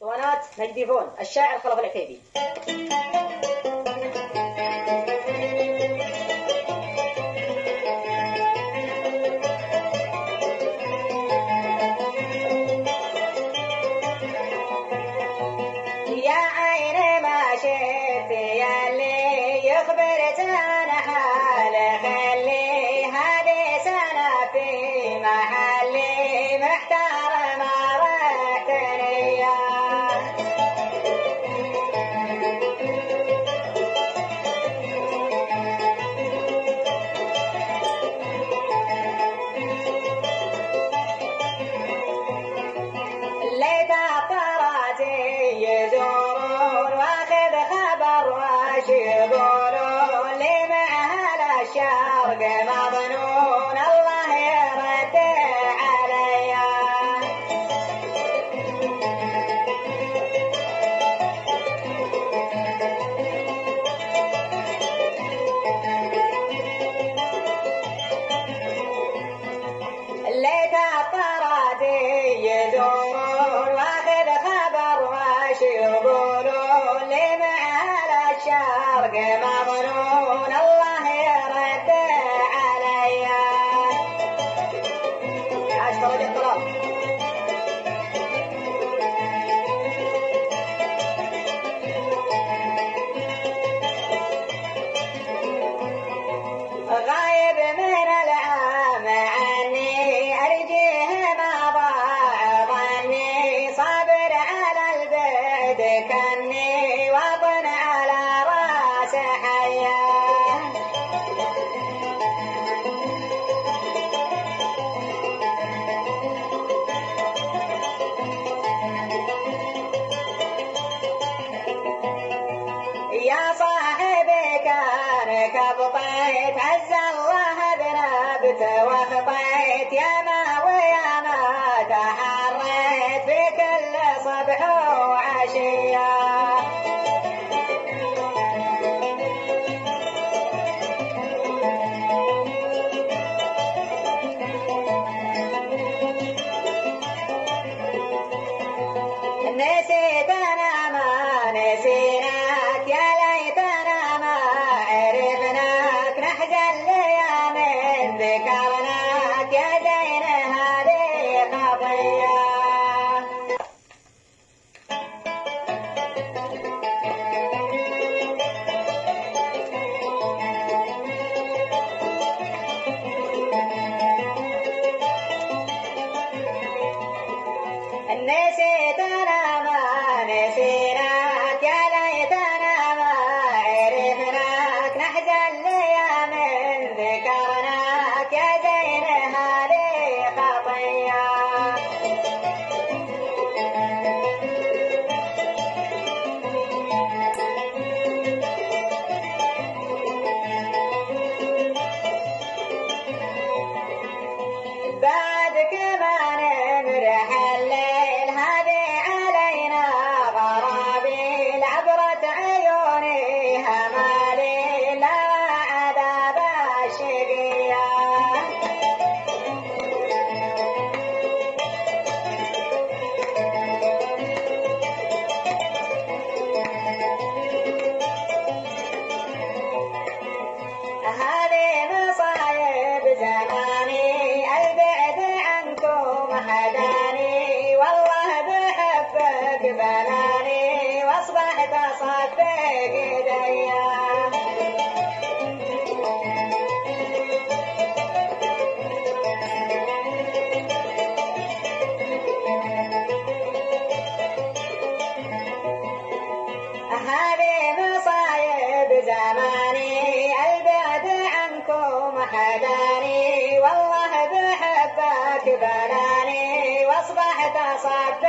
اسطوانات مجدي فون الشاعر خلف العتيبي. يا عين ما شفت ياللي يخبرت عن حاله، خلي هذه سنة في محلي محتار ما رحت نياه. ليت الطراتي يزورون واخذ خبر وش يقولون لي مع اهل الشرق مظنون الله يرد عليا. ليت الطراتي يزورون واخذ خبر وش يقولون لي مع اهل الشرق مظنون الله يرد عليا. عاش فرج الطلاب. غايب من العام عني أرجيه ما ضاع ظني، صابر على البعد كني وطن على راس حياه. يا صاحبي كان كبطيت عز الله ذنبت وخطيت، يا ما ويا ما تحريت في كل صبح وعشيه. نسيتنا ما نسيناك، يا ليتنا ما عرفناك، نحزن ليا من ذكرناك، يا زين هذه خطية. نسيتنا ما نسيناك، يا ليتنا ما عرفناك، نحزن ليا من ذكرناك، يا زين هذه خطية. بعدك ما نمرح الليل هذه علينا غرابيل، عبرت عيوني همالي لا عذاب الشقية. هذه مصايب زماني البعد عنكم هداني، والله بحبك بناني واصبحت اصفق ايديا. هذه مصايب زماني البعد عنكم هداني، والله بحبك بناني واصبحت اصفق